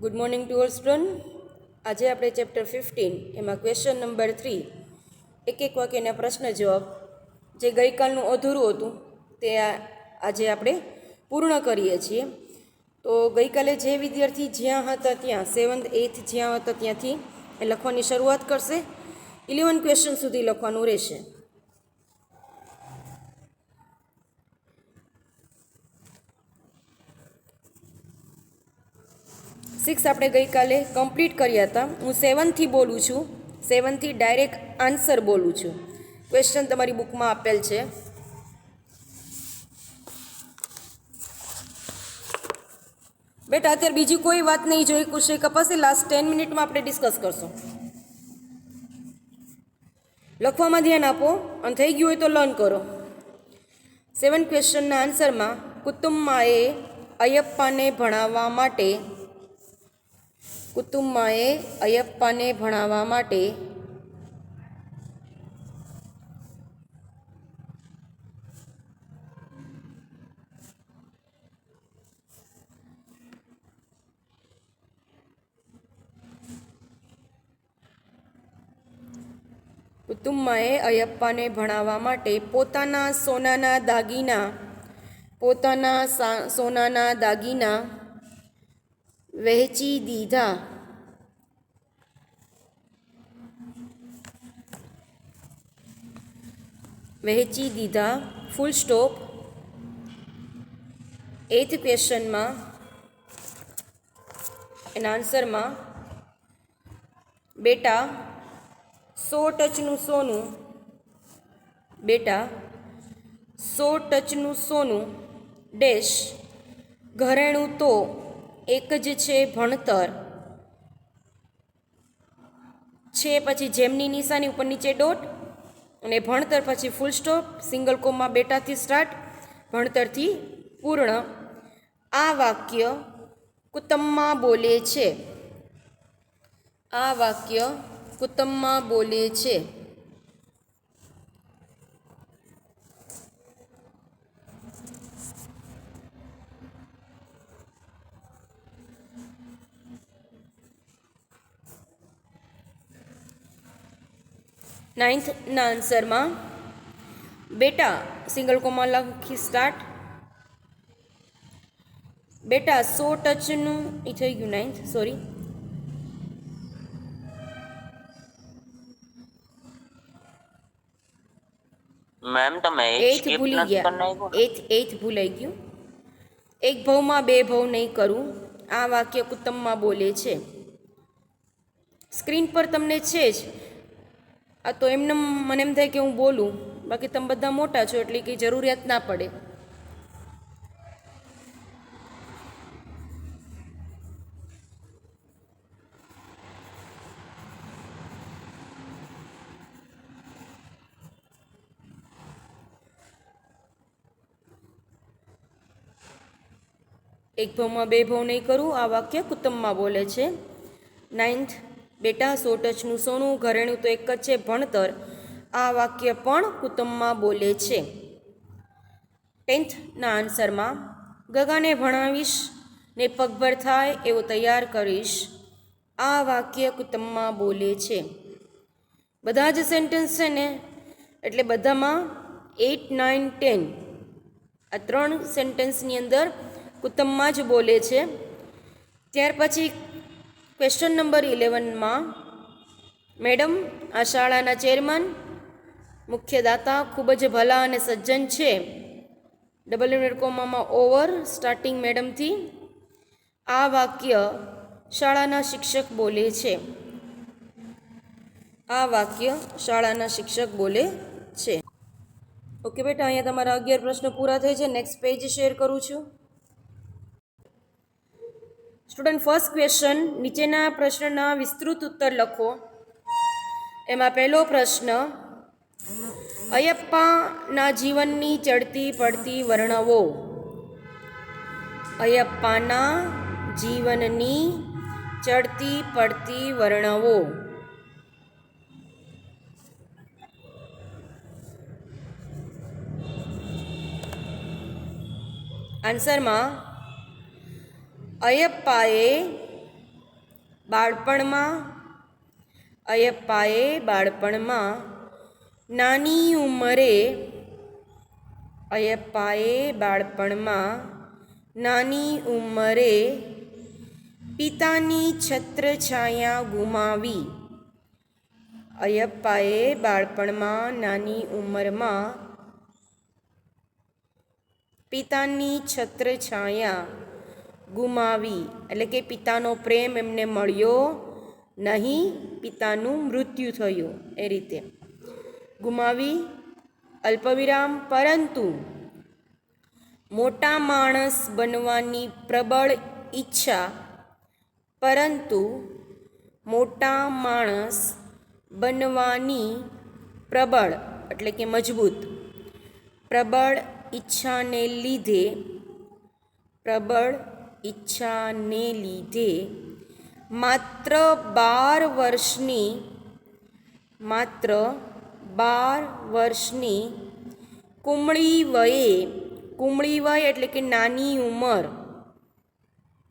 Good morning to all student. આજે આપણે chapter 15 એમાં ક્વેશ્ચન નંબર 3 એક વાક્યના પ્રશ્ન જવાબ જે ગઈકાલનું અધૂરું હતું તે આજે આપણે પૂર્ણ કરીએ છીએ. તો ગઈકાલે જે વિદ્યાર્થી જ્યાં હતા ત્યાં 7th 8th જ્યાં હતા ત્યાંથી એ લખવાની શરૂઆત કરશે. 11 ક્વેશ્ચન સુધી લખવાનું રહેશે. સિક્સ આપણે ગઈકાલે કમ્પ્લીટ કર્યા હતા. હું 7થી બોલું છું. 7થી ડાયરેક્ટ આન્સર બોલું છું. ક્વેશ્ચન તમારી બુકમાં આપેલ છે. બેટા અત્યારે બીજી કોઈ વાત નહીં જોઈ કુશી કપાસી. લાસ્ટ 10 મિનિટમાં આપણે ડિસ્કસ કરશું. લખવામાં ધ્યાન આપો અને થઈ ગયું હોય તો લર્ન કરો. 7 ક્વેશ્ચનના આન્સરમાં કુટુંબમાએ અયપ્પાને ભણાવવા માટે પોતાના સોનાના દાગીના વહેંચી દીધા. Full stop. 8th ક્વેશ્ચનમાં એના આન્સરમાં બેટા 100 ટચનું સોનું ડેશ ઘરેણું તો એક જ છે ભણતર છે, પછી જેમની નિશાની ઉપર નીચે ડોટ અને ભણતર પછી ફૂલ સ્ટોપ, સિંગલ કોમા બેટાથી સ્ટાર્ટ, ભણતરથી પૂર્ણ. આ વાક્ય કુટુંબમાં બોલે છે. નાઇન્થના આન્સરમાં બેટા સિંગલ કોમા લખી સ્ટાર્ટ. બેટા 100 ટચનું એ થઈ ગયું 9th, સોરી. મેમ તમે 8th ભૂલી ગયા. 8th ભૂલાઈ ગયું. એક ભવમાં બે ભવ નહીં કરું. આ વાક્ય કુટુંબમાં બોલે છે. સ્ક્રીન પર તમને છે જ. આ તો એમને મને એમ થાય કે હું બોલું, બાકી તમે બધા મોટા છો એટલે કંઈ જરૂરિયાત ના પડે. એક ભવમાં બે ભવ નહીં કરું. આ વાક્ય કુટુંબમાં બોલે છે. 9th બેટા 100 ટચનું સોનું ઘરેણું તો એક જ છે ભણતર. આ વાક્ય પણ કુટુંબમાં બોલે છે. 10thના આન્સરમાં ગગાને ભણાવીશ ને પગભર થાય એવો તૈયાર કરીશ. આ વાક્ય કુટુંબમાં બોલે છે. બધા જ સેન્ટેન્સ છે ને, એટલે બધામાં 8, 9, 10 આ 3 સેન્ટેન્સની અંદર કુટુંબમાં જ બોલે છે. ત્યાર પછી ક્વેશ્ચન નંબર 11માં મેડમ આ શાળાના ચેરમેન મુખ્યદાતા ખૂબ જ ભલા અને સજ્જન છે. ડબલ ઇન્વર્ટેડ કોમામાં ઓવર સ્ટાર્ટિંગ મેડમથી. આ વાક્ય શાળાના શિક્ષક બોલે છે. ઓકે બેટા, અહીંયા તમારા 11 પ્રશ્નો પૂરા થઈ છે. નેક્સ્ટ પેજ શેર કરું છું. સ્ટુડન્ટ, ફર્સ્ટ ક્વેશ્ચન, નીચેના પ્રશ્નના વિસ્તૃત ઉત્તર લખો. એમાં પહેલો પ્રશ્ન, અયપ્પાના જીવનની ચડતી પડતી વર્ણવો. અયપ્પાના જીવનની ચડતી પડતી વર્ણવો. આન્સરમાં અયપ્પાએ બાળપણમાં અયપ્પાએ બાળપણમાં નાની ઉંમરે અયપ્પાએ બાળપણમાં નાની ઉંમરે પિતાની છત્રછાયા ગુમાવી. અયપ્પાએ બાળપણમાં નાની ઉંમરમાં પિતાની છત્રછાયા ગુમાવી, એટલે કે પિતાનો પ્રેમ એમને મળ્યો નહીં, પિતાનું મૃત્યુ થયું એ રીતે ગુમાવી. અલ્પવિરામ પરંતુ મોટા માણસ બનવાની પ્રબળ ઈચ્છા, પરંતુ મોટા માણસ બનવાની પ્રબળ એટલે કે મજબૂત પ્રબળ ઈચ્છાને લીધે માત્ર 12 વર્ષની કુમળી વય એટલે કે નાની ઉંમર,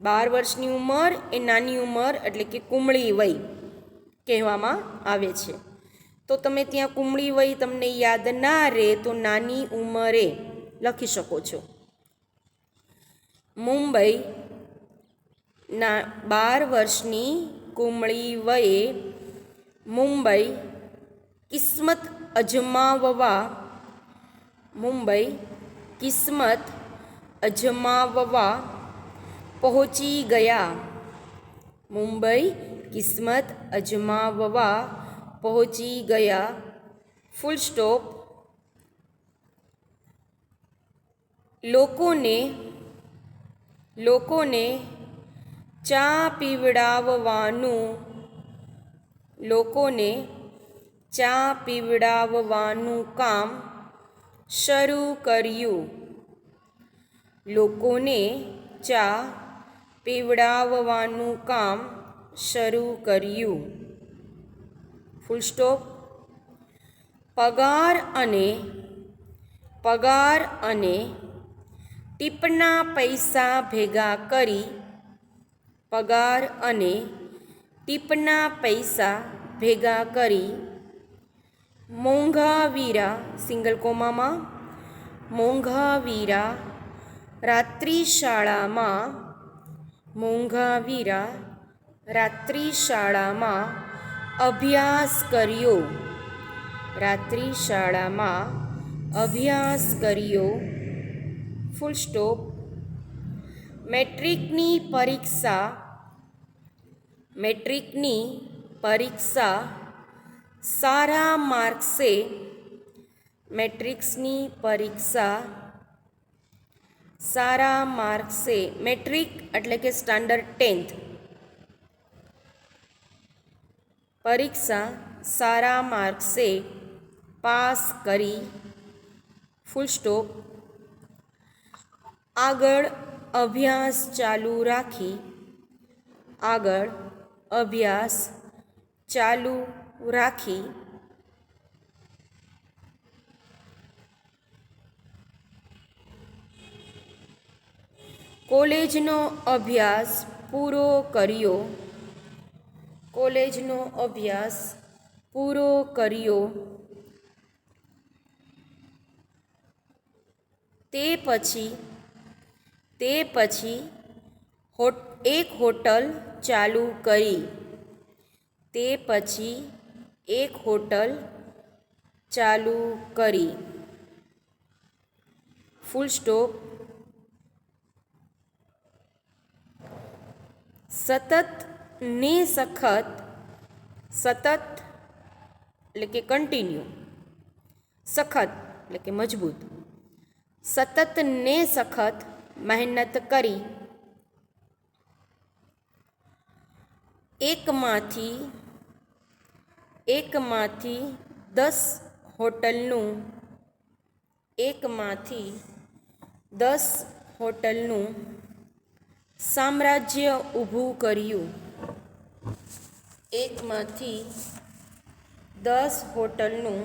12 વર્ષની ઉંમર એ નાની ઉંમર એટલે કે કુમળી વય કહેવામાં આવે છે. તો તમે ત્યાં કુમળી વય તમને યાદ ના રહે તો નાની ઉંમરે લખી શકો છો. મુંબઈ 12 વર્ષની કુમળી વયે મુંબઈ કિસ્મત અજમાવવા પહોંચી ગયા. મુંબઈ કિસ્મત અજમાવવા પહોંચી ગયા. Full stop. લોકોને ચા પીવડાવવાનું કામ શરૂ કર્યું. લોકોને ચા પીવડાવવાનું કામ શરૂ કર્યું. Full stop. પગાર ટીપના પૈસા ભેગા કરી મોંઘાવીરા સિંગલ કોમામાં મોંઘાવીરા રાત્રિશાળામાં અભ્યાસ કર્યો. Full stop. મેટ્રિકની પરીક્ષા સારા માર્ક્સે મેટ્રિક એટલે કે સ્ટાન્ડર્ડ 10th પરીક્ષા સારા માર્ક્સે પાસ કરી. Full stop. આગળ અભ્યાસ ચાલુ રાખી કોલેજનો અભ્યાસ પૂરો કર્યો. તે પછી એક હોટલ ચાલુ કરી. Full stop. સતત એટલે કે કન્ટિન્યુ, સખત એટલે કે મજબૂત, સતત મહેનત કરી એકમાંથી 10 હોટલનું સામ્રાજ્ય ઊભું કર્યું. 10 હોટલનું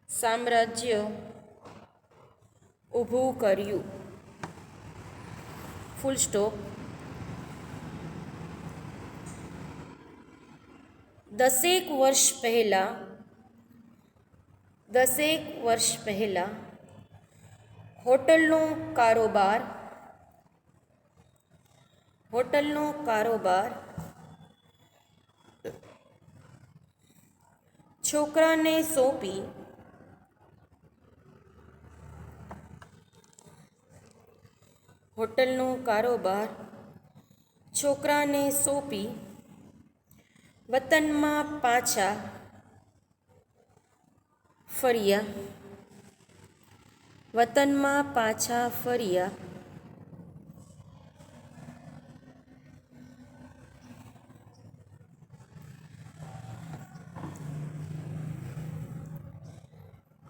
સામ્રાજ્ય ઊભું કર્યું. Full stop. દસેક વર્ષ પહેલાં હોટલનો કારોબાર છોકરાને સોંપી વતનમાં પાછા ફર્યા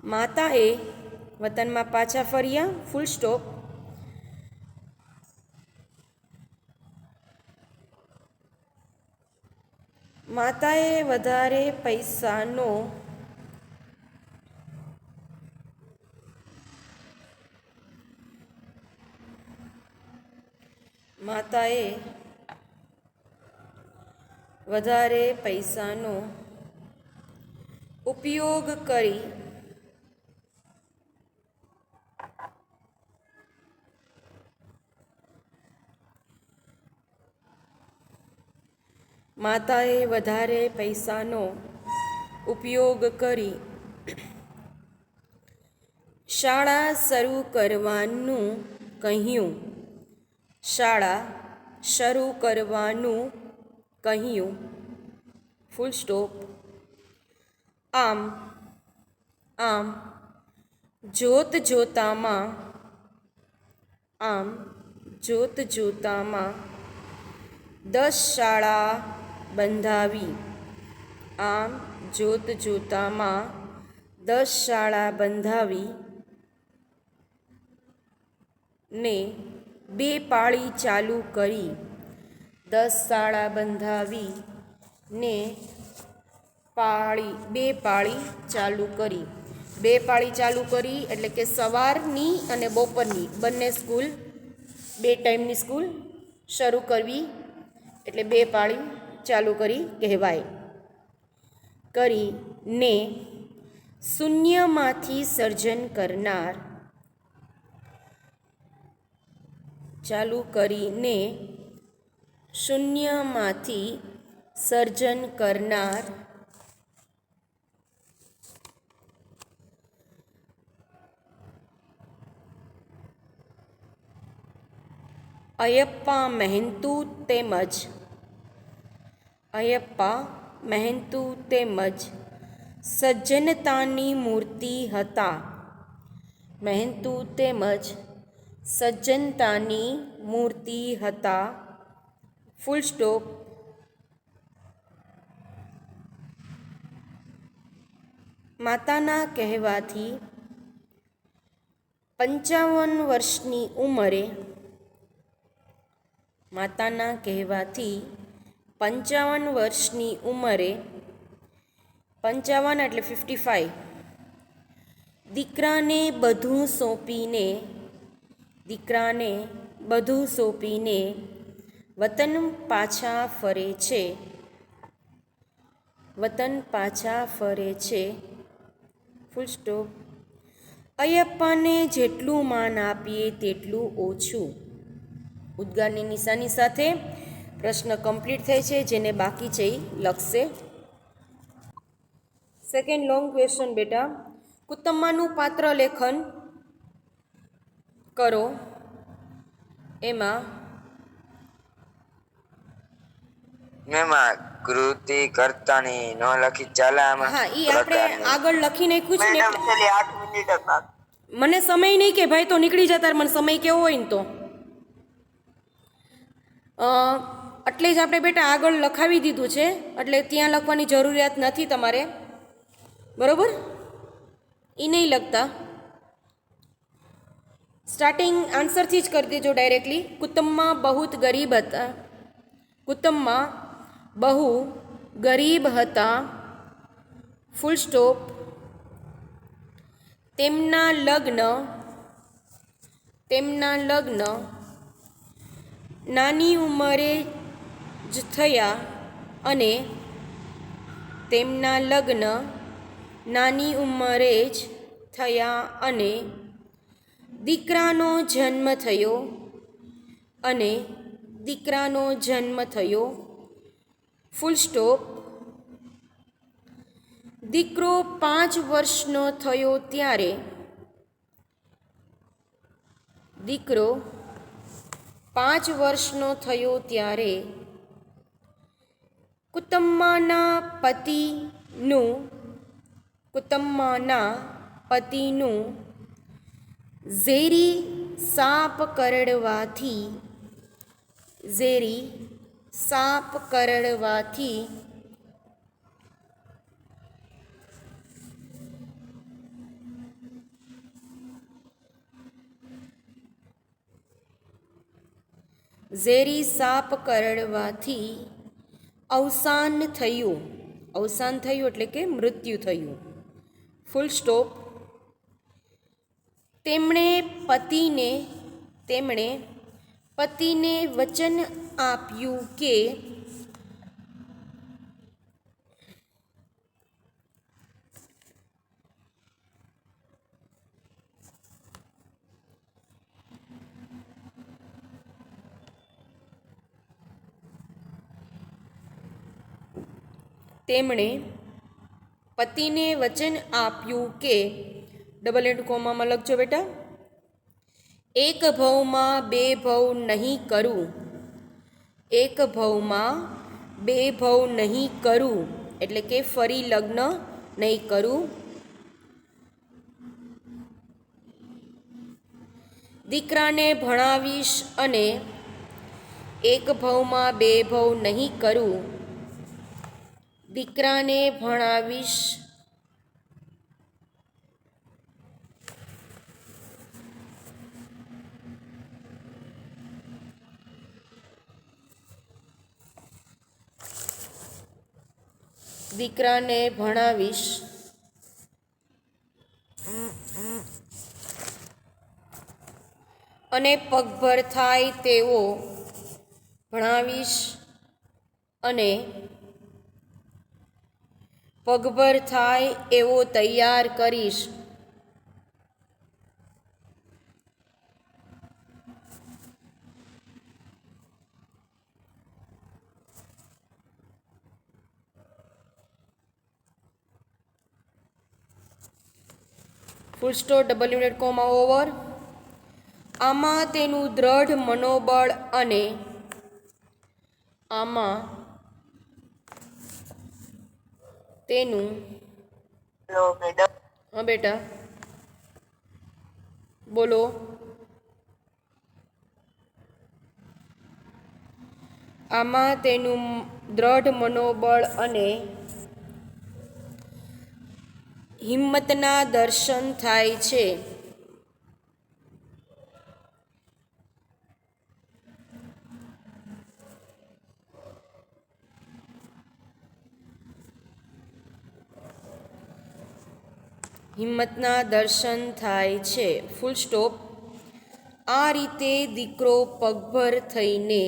માતાએ વતનમાં પાછા ફર્યા ફૂલ સ્ટોપ માતાએ વધારે પૈસાનો ઉપયોગ કરી શાળા શરૂ કરવાનું કહ્યું ફૂલ સ્ટોપ આમ જોત જોતામાં 10 શાળા બંધાવી ને 2 પાળી ચાલુ કરી 10 શાળા બંધાવી ને 2 પાળી ચાલુ કરી 2 પાળી ચાલુ કરી એટલે કે સવારની અને બપોરની બંને સ્કૂલ 2 ટાઈમની સ્કૂલ શરૂ કરવી એટલે 2 પાળી ચાલુ કરી કહેવાય કરીને શૂન્યમાંથી સર્જન કરનાર અયપ્પા મહેનતુ તેમજ સજ્જનતાની મૂર્તિ હતા ફૂલ સ્ટોપ માતાના કહેવાથી 55 વર્ષની ઉંમરે 55 એટલે 55 દીકરાને બધું સોંપીને વતન પાછા ફરે છે ફૂલ સ્ટોપ અયપ્પાને જેટલું માન આપીએ તેટલું ઓછું ઉદ્ગારની નિશાની સાથે પ્રશ્ન કમ્પ્લીટ થાય છે જેને બાકી છે એ લખશે સેકન્ડ લોંગ ક્વેશ્ચન બેટા કુતમ્માનું પાત્ર લેખન કરો એમાં કૃતિ કર્તાની ન લખી ચાલે આમાં હા એ આપણે આગળ લખી નાખ્યું છે ને મને સમય નહીં કે ભાઈ તો નીકળી જતા મને સમય કેવો હોય ને તો એટલે જ આપણે બેટા આગળ લખાવી દીધું છે એટલે ત્યાં લખવાની જરૂરિયાત નથી તમારે બરોબર એ નહીં લખતા સ્ટાર્ટિંગ આન્સરથી જ કરી દેજો ડાયરેક્ટલી કુટુંબમાં બહુ ગરીબ હતા ફૂલ સ્ટોપ તેમના લગ્ન નાની ઉંમરે જ થયા અને તેમના લગ્ન નાની ઉંમરે જ થયા અને દીકરાનો જન્મ થયો ફૂલ સ્ટોપ. દીકરો 5 વર્ષનો થયો ત્યારે કુતમ્માના પતિનું ઝેરી સાપ કરડવાથી અવસાન થયું એટલે કે મૃત્યુ થયું. Full stop. તેમણે પતિને વચન આપ્યું કે ડબલ એન્ડ કોમામાં લખજો બેટા. એક ભવમાં બે ભવ નહીં કરું એટલે કે ફરી લગ્ન નહીં કરું. દીકરાને ભણાવીશ અને એક ભવમાં બે ભવ નહીં કરું. દીકરાને ભણાવીશ અને પગભર થાય એવો તૈયાર કરીશ. Full stop. Double unit comma over. આમાં તેનું દ્રઢ મનોબળ અને હા બેટા બોલો. આમાં તેનું દ્રઢ મનોબળ અને હિંમતના દર્શન થાય છે. Full stop. આ રીતે દીકરો પગભર થઈને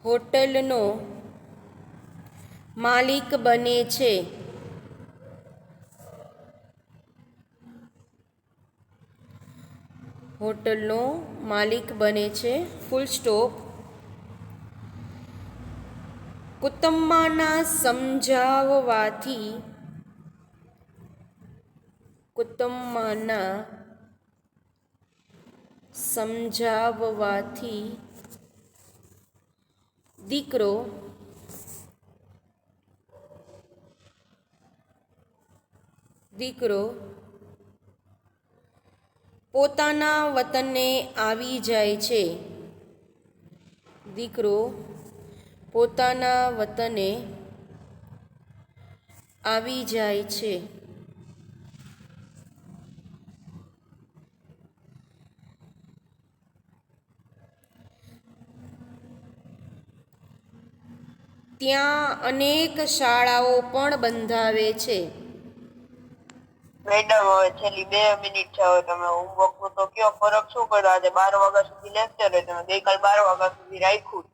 હોટલનો માલિક બને છે. Full stop. કુટુંબના સમજાવવાથી દીકરો પોતાના વતને આવી જાય છે. ત્યાં અનેક શાળાઓ પણ બંધાવે છે. મેડમ હવે છેલ્લી 2 મિનિટ છે, હવે તમે હોમવર્ક નું તો કયો ફરક શું પડ્યો? આજે 12 વાગ્યા સુધી લેક્ચર હોય, તમે ગઈકાલ 12 વાગ્યા સુધી રાખ્યું.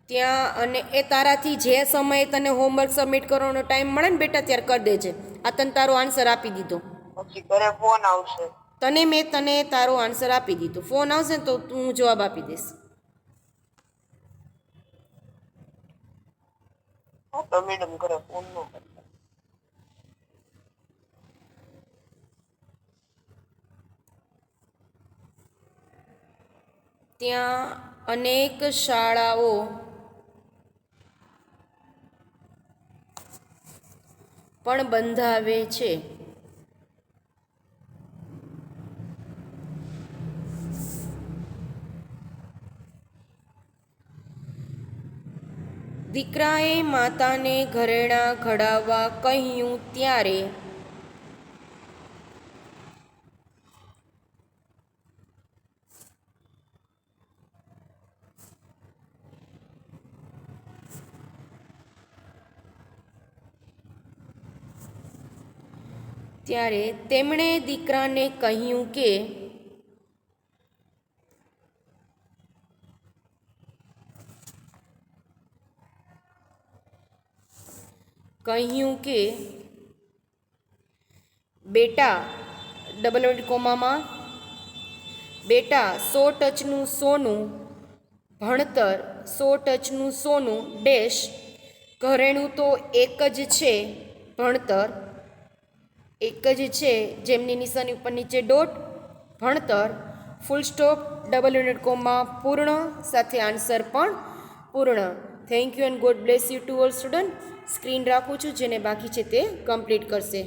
ત્યાં અને એ તારાથી જે સમયે તને હોમવર્ક સબમિટ કરવાનો ટાઈમ મળે ને બેટા ત્યારે કરી દેજે. આ તને તારો આન્સર આપી દીધો. પછી ઘરે ફોન આવશે. મેં તને તારો આન્સર આપી દીધો. ફોન આવશે ને તો હું જવાબ આપી દઈશ. હા તો મેડમ ઘરે ફોન ન કરતા. ત્યાં અનેક શાળાઓ પણ બંધાવે છે. દીકરાએ માતાને ઘરેણાં ઘડાવવા કહ્યું ત્યારે તેમણે દીકરાને કહ્યું કે બેટા બેટા 100 ટચનું સોનું ભણતર 100 ટચનું સોનું ડેશ ઘરેણું તો એક જ છે ભણતર એક જ છે જેમની નિશાની ઉપર નીચે ડોટ ભણતર ફૂલ સ્ટોપ પૂર્ણ સાથે આન્સર પણ પૂર્ણ. Thank you and God bless you to all student. Screen રાખું છું, જેને બાકી છે તે કમ્પ્લીટ કરશે.